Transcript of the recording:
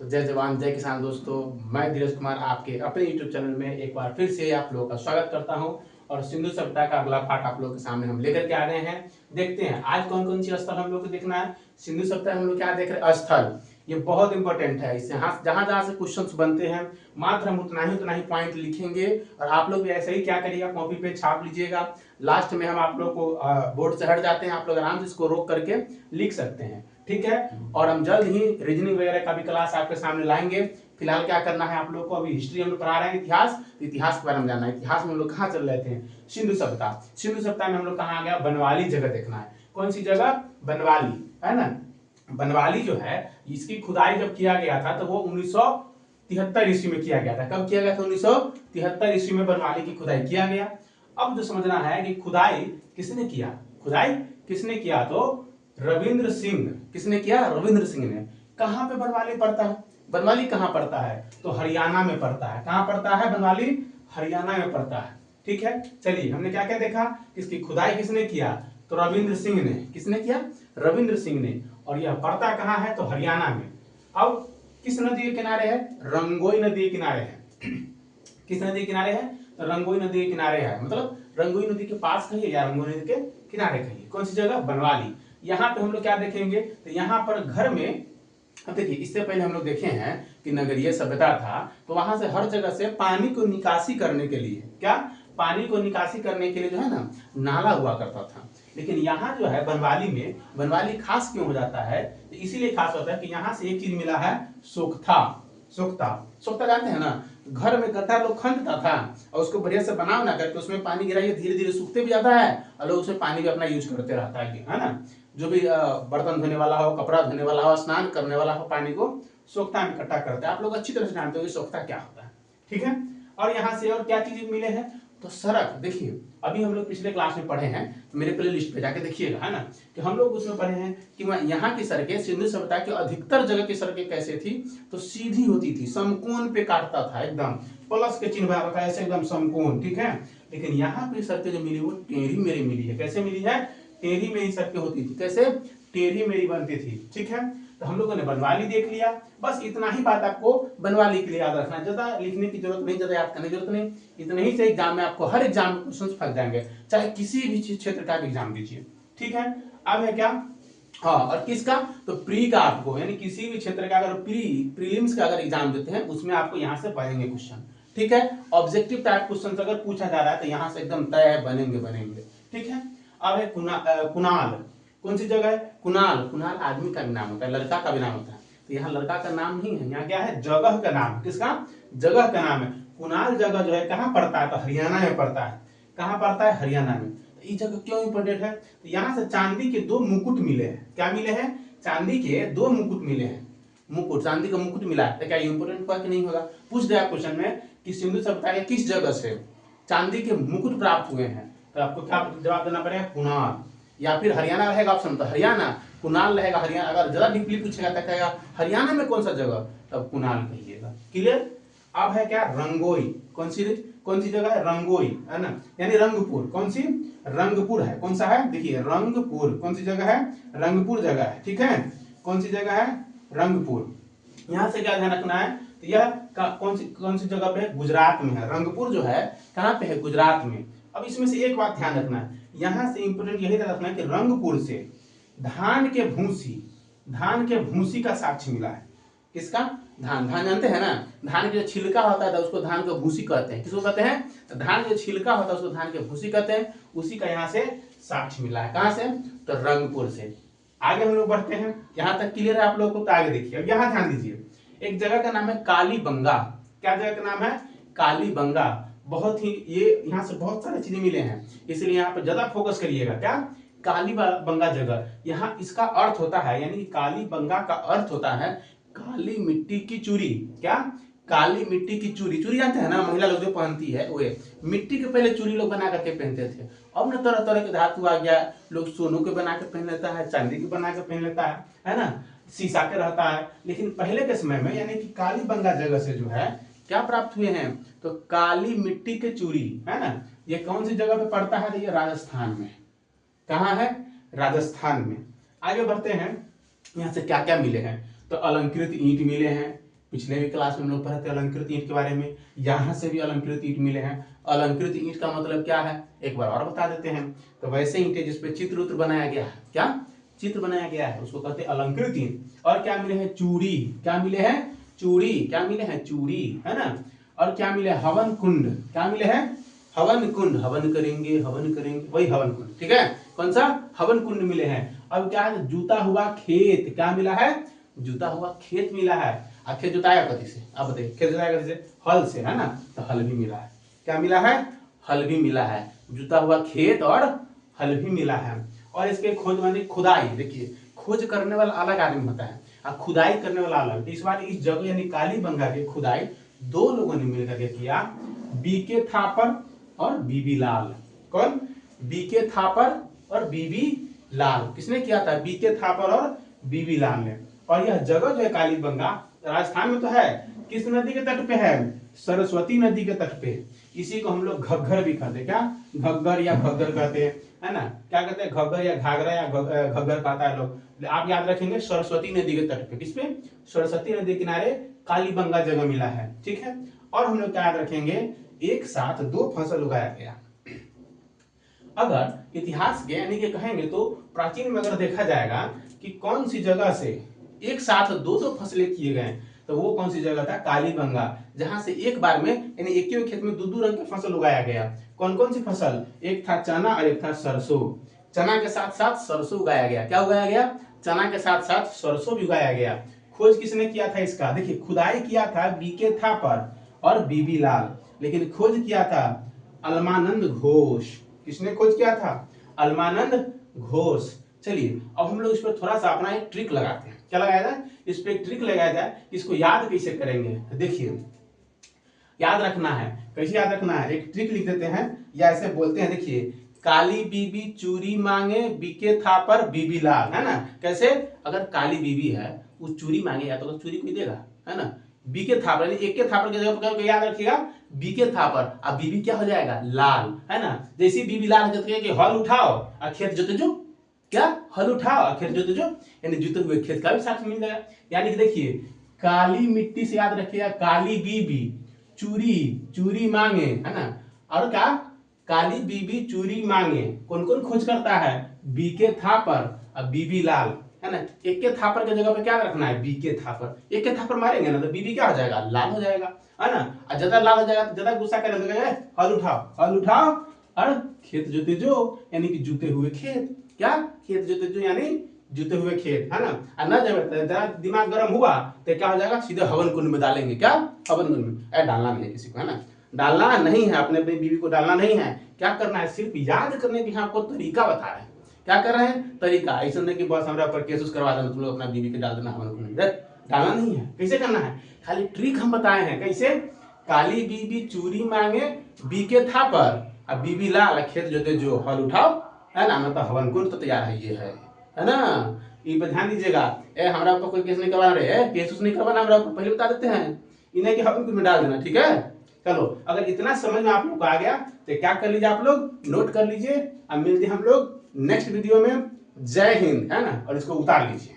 तो जय जवान जय किसान दोस्तों, मैं धीरज कुमार आपके अपने YouTube चैनल में एक बार फिर से आप लोगों का स्वागत करता हूं। और सिंधु सभ्यता का अगला पार्ट आप लोगों के सामने हम लेकर के आ गए हैं। देखते हैं आज कौन कौन सी स्थल हम लोग को देखना है। सिंधु सभ्यता हम लोग क्या देख रहे हैं, स्थल। ये बहुत इंपॉर्टेंट है। इससे जहां जहां से क्वेश्चंस बनते हैं मात्र हम उतना ही पॉइंट लिखेंगे और आप लोग भी ऐसे ही क्या करिएगा, कॉपी पे छाप लीजिएगा। लास्ट में हम आप लोग को बोर्ड से हट जाते हैं, आप लोग आराम से इसको रोक करके लिख सकते हैं, ठीक है। और हम जल्द ही रीजनिंग वगैरह का भी क्लास आपके सामने लाएंगे। फिलहाल क्या करना है आप लोग को, अभी हिस्ट्री हम लोग पढ़ा रहे हैं, इतिहास के बारे में जानना है। इतिहास में हम लोग कहाँ चल रहे थे, सिंधु सभ्यता। सिंधु सभ्यता में हम लोग कहाँ आ गया, बनवाली जगह देखना है। कौन सी जगह, बनवाली, है ना। बनवाली जो है इसकी खुदाई जब किया गया था तो वो 1973 ईस्वी में किया गया था। कब किया गया था, 1973 ईस्वी में बनवाली की खुदाई किया गया। अब जो समझना है कि खुदाई किसने किया, खुदाई किसने किया, तो रविंद्र सिंह। किसने किया, रविंद्र सिंह ने। कहां पे बनवाली पड़ता है, बनवाली कहां पड़ता है, तो हरियाणा में पड़ता है। कहां पड़ता है बनवाली, हरियाणा में पड़ता है, ठीक है। चलिए हमने क्या क्या देखा, इसकी खुदाई किसने किया, तो रविंद्र सिंह ने। किसने किया, रविंद्र सिंह ने। और यह पड़ता कहां है, तो हरियाणा में। अब किस नदी के किनारे है, रंगोई नदी के किनारे है। किस नदी के किनारे है, तो रंगोई नदी के किनारे है। मतलब रंगोई नदी के पास कहिए या रंगोई नदी के किनारे कहिए। कौन सी जगह, बनवाली। यहाँ पे हम लोग क्या देखेंगे, तो यहाँ पर घर में, अब देखिए इससे पहले हम लोग देखे हैं कि नगरीय सभ्यता था तो वहां से हर जगह से पानी को निकासी करने के लिए, क्या, पानी को निकासी करने के लिए जो है ना, नाला हुआ करता था। लेकिन यहाँ जो है बनवाली में, बनवाली खास क्यों हो जाता है, तो इसीलिए खास होता है कि यहाँ से एक चीज मिला है, सोख्ता। सोख्ता, सोख्ता जानते हैं ना, घर में गड्ढा लोग खनता था और उसको बढ़िया से बना करके उसमें पानी गिराइए, धीरे धीरे सूखते भी जाता है और लोग उसमें पानी भी अपना यूज करते रहता है ना। जो भी बर्तन धोने वाला हो, कपड़ा धोने वाला हो, स्नान करने वाला हो, पानी को सोख्ता में इकट्ठा करते हैं। आप लोग अच्छी तरह से जानते हो कि सोख्ता क्या होता है, ठीक है। और यहाँ से और क्या चीजें मिले हैं, तो सड़क। देखिए अभी हम लोग पिछले क्लास में पढ़े हैं, तो मेरे प्ले लिस्ट पे जाके देखिएगा, है ना, कि हम लोग उसमें पढ़े हैं कि यहाँ की सड़कें, सिंधु सभ्यता की अधिकतर जगह की सड़कें कैसे थी, तो सीधी होती थी, समकोण पे काटता था, एकदम प्लस के चिन्ह बना था, ऐसे एकदम समकोण, ठीक है। लेकिन यहाँ पे सड़कें जो मिली वो टेढ़ी मेढ़ी मिली है। कैसे मिली है, टेढ़ी मेढ़ी सड़कें होती थी। कैसे, टेढ़ी मेढ़ी बनती थी, ठीक है। तो हम लोगों ने बनवाली देख लिया। बस इतना ही बात आपको बनवाली के लिए याद रखना है, ज्यादा लिखने की जरूरत नहीं, ज्यादा याद करने की जरूरत नहीं। इतने ही से एग्जाम में आपको, हर एग्जाम में क्वेश्चन फंस जाएंगे, चाहे किसी भी क्षेत्र का एग्जाम दीजिए, ठीक है। अब है क्या, हाँ, और किसका, तो प्री का आपको, यानी किसी भी क्षेत्र का अगर प्रीलिम्स का अगर एग्जाम देते हैं उसमें आपको यहाँ से पढ़ेंगे क्वेश्चन, ठीक है। ऑब्जेक्टिव टाइप क्वेश्चन अगर पूछा जा रहा है तो यहाँ से एकदम तय है, बनेंगे, ठीक है। अब है कुणाल। कौन सी जगह है, कुणाल। कुणाल आदमी का भी नाम होता है, लड़का का भी नाम होता है। तो यहाँ लड़का का नाम नहीं है, यहाँ क्या है, जगह का नाम। किसका, जगह का नाम है। कुणाल जगह जो है कहाँ पड़ता है, तो हरियाणा में पड़ता है। कहाँ पड़ता है, हरियाणा में। तो ये जगह क्यों इंपोर्टेंट है, तो यहाँ से चांदी के 2 मुकुट मिले हैं। क्या मिले हैं, चांदी के 2 मुकुट मिले हैं। मुकुट, चांदी का मुकुट मिला है, तो क्या इंपोर्टेंट हुआ कि नहीं होगा। पूछ दिया क्वेश्चन में कि सिंधु सभ्यता के किस जगह से चांदी के मुकुट प्राप्त हुए हैं, तो आपको क्या जवाब देना पड़ेगा, कुणाल। या फिर हरियाणा रहेगा ऑप्शन, तो हरियाणा, कुणाल रहेगा हरियाणा। अगर ज्यादा डीपली पूछेगा तो कहेगा हरियाणा में कौन सा जगह, तब कुणाल कहिएगा, क्लियर। अब है क्या, रंगोई। कौन सी जगह है, रंगोई, है ना, यानी रंगपुर। कौन सी, रंगपुर है। कौन सा है, देखिए रंगपुर। कौन सी जगह है, रंगपुर जगह है, ठीक है। कौन सी जगह है, रंगपुर। यहां से क्या ध्यान रखना है, तो यह कौन सी जगह पे है, गुजरात में है। रंगपुर जो है कहां पे है, गुजरात में। अब इसमें से एक बात ध्यान रखना है, यहां से इंपोर्टेंट यही रखना है कि रंगपुर से धान के भूसी का साक्ष्य मिला है। किसका, धान जानते हैं ना, धान का जो छिलका होता है उसको धान का भूसी कहते हैं। किसको कहते हैं, तो धान का छिलका होता है उसको धान के भूसी कहते हैं। उसी का यहाँ से साक्ष्य मिला है। कहां से, तो रंगपुर से। आगे हम लोग बढ़ते हैं, यहां तक क्लियर है आप लोगों को, तो आगे देखिए। अब यहाँ ध्यान दीजिए, एक जगह का नाम है कालीबंगा। क्या जगह का नाम है, कालीबंगा। बहुत ही, ये यहाँ से बहुत सारी चीजें मिले हैं, इसलिए यहाँ पे ज्यादा फोकस करिएगा। क्या, कालीबंगा जगह, यहाँ इसका अर्थ होता है, यानी कालीबंगा का अर्थ होता है काली मिट्टी की चूड़ी। क्या, काली मिट्टी की चूड़ी। चूड़ी जानते हैं ना, महिला लोग जो पहनती है, वो मिट्टी के पहले चूड़ी लोग बना करके पहनते थे। अब ना तरह तरह के धातु आ गया, लोग सोनू के बना के पहन लेता है, चांदी के बना के पहन लेता है ना, शीशा के रहता है। लेकिन पहले के समय में, यानी कि कालीबंगा जगह से जो है क्या प्राप्त हुए हैं, तो काली मिट्टी के चूड़ी, है ना। ये कौन सी जगह पे पड़ता है, तो ये राजस्थान में। कहाँ है, राजस्थान में। आगे बढ़ते हैं, यहाँ से क्या क्या मिले हैं, तो अलंकृत ईंट मिले हैं, पिछले भी क्लास में हम लोग पढ़े थे अलंकृत ईंट के बारे में, यहाँ से भी अलंकृत ईंट मिले हैं। अलंकृत ईंट का मतलब क्या है एक बार और बता देते हैं। तो वैसे ईंटें जिसपे चित्र उत्र बनाया गया है, क्या चित्र बनाया गया है, उसको कहते हैं अलंकृत ईंट। और क्या मिले हैं चूड़ी, क्या मिले हैं चूड़ी, क्या मिले हैं चूड़ी, है ना। और क्या मिले हवन कुंड, क्या मिले हैं हवन कुंड, हवन करेंगे वही हवन कुंड, ठीक है। कौन सा हवन कुंड मिले हैं। अब क्या है जूता हुआ खेत, क्या मिला है जूता हुआ खेत मिला है। खेत जुताया कथी से, आप बताइए खेत जुताया कथी से, हल से, है ना। तो हल भी मिला है, क्या मिला है हल भी मिला है, जुता हुआ खेत और हल भी मिला है। और इसके खोज माने खुदाई, देखिए खोज करने वाला अलग आदमी होता है और खुदाई करने वाला अलग। इस बार इस जगह यानी कालीबंगा की खुदाई दो लोगों ने मिलकर के किया, बीके थापर और बीबी लाल। कौन, बीके थापर और बीबी लाल, किसने किया था, बीके थापर और बीबी लाल ने। और यह जगह जो है कालीबंगा राजस्थान में तो है, किस नदी के तट पे है, सरस्वती नदी के तट पे। इसी को हम लोग घग्गर भी कहते हैं, क्या घग्गर या घग्गर कहते हैं, है ना। क्या कहते हैं घग्गर या घाघरा या घग्गर कहता है लोग। आप याद रखेंगे सरस्वती नदी के तट पे, किस पे, सरस्वती नदी किनारे कालीबंगा जगह मिला है, ठीक है। और हम लोग क्या याद रखेंगे, एक साथ दो फसल उगाया गया। अगर इतिहास के यानी कि कहेंगे तो प्राचीन में अगर देखा जाएगा कि कौन सी जगह से एक साथ दो दो फसलें किए गए, तो वो कौन सी जगह था, कालीबंगा, जहां से एक बार में यानी एक ही खेत में दो दो रंग की फसल उगाया गया। कौन कौन सी फसल, एक था चना और एक था सरसों। चना के साथ साथ सरसों उगाया गया, क्या उगाया गया, चना के साथ साथ सरसों भी उगाया गया। खोज किसने किया था इसका, देखिए खुदाई किया था बीके थापर और बीबी लाल, लेकिन खोज किया था अलमानंद घोष। किसने खोज किया था, अलमानंद घोष। चलिए अब हम लोग इस पर थोड़ा सा अपना एक ट्रिक लगाते हैं, क्या लगाया जाए, इस पर एक ट्रिक लगाया जाए। इसको याद कैसे करेंगे, देखिए याद रखना है, कैसे याद रखना है, एक ट्रिक लिख देते हैं या ऐसे बोलते हैं, देखिए काली बीबी चूरी मांगे बीके थापर बीबी लाल, है ना। कैसे, अगर काली बीबी है वो चूरी मांगे या तो चूरी कोई देगा, है ना। बीके थापर यानी एक के थापर की जगह पर याद रखिएगा बीके थापर, अब बीबी क्या हो जाएगा लाल, है ना। जैसी बीबी लाल हो जाती है कि हल उठाओ और खेत जोते जो, क्या हल उठाओ खेत जोते जो, यानी जोते हुए खेत का भी साथ मिल जाएगा। यानी कि देखिए काली मिट्टी से याद रखिएगा काली बीबी चूरी चूरी मांगे, है ना। और क्या काली बीबी चूरी मांगे, कौन कौन खोज करता है, बीके थापर और बीबी लाल, है ना। एक के थापर के जगह पे क्या रखना है, बीके थापर, एक के थापर मारेंगे ना तो बीबी क्या हो जाएगा लाल हो जाएगा, है ना। और ज्यादा लाल हो जाएगा तो ज्यादा गुस्सा करेंगे, हल उठाओ और खेत जोते जो, यानी कि जूते हुए खेत, क्या खेत जोते जो यानी जूते हुए खेत, है ना। और न जब दिमाग गर्म हुआ तो क्या हो जाएगा, सीधे हवन कुंड में डालेंगे, क्या हवन कुंड में, डालना नहीं है किसी को, है ना, डालना नहीं है, अपने बीवी को डालना नहीं है। क्या करना है, सिर्फ याद करने की आपको तरीका बता रहे हैं, क्या कर रहे हैं तरीका, ऐसा नहीं कि बस हमारा ऊपर केस करवा देना, तुम लोग अपना बीवी के डाल देना हवन कुंड में, डालना नहीं है। कैसे करना है, खाली ट्रिक हम बताए हैं, कैसे, काली बीबी चूरी मांगे बीके थापर और बीबी लाल खेत जोते जो, हल उठाओ, है ना, मतलब हवन कुंड तो तैयार है, ये है ना। ये पे ध्यान दीजिएगा, हमारा ऊपर कोई केस नहीं करवा रहे, केस नहीं करवाना, हमारा ऊपर पहले बता देते हैं, इन्हें कि हवन कुंड में डाल देना, ठीक है। चलो अगर इतना समझ में आप लोग को आ गया तो क्या कर लीजिए, आप लोग नोट कर लीजिए। अब मिलते हैं हम लोग नेक्स्ट वीडियो में। जय हिंद, है ना, और इसको उतार लीजिए।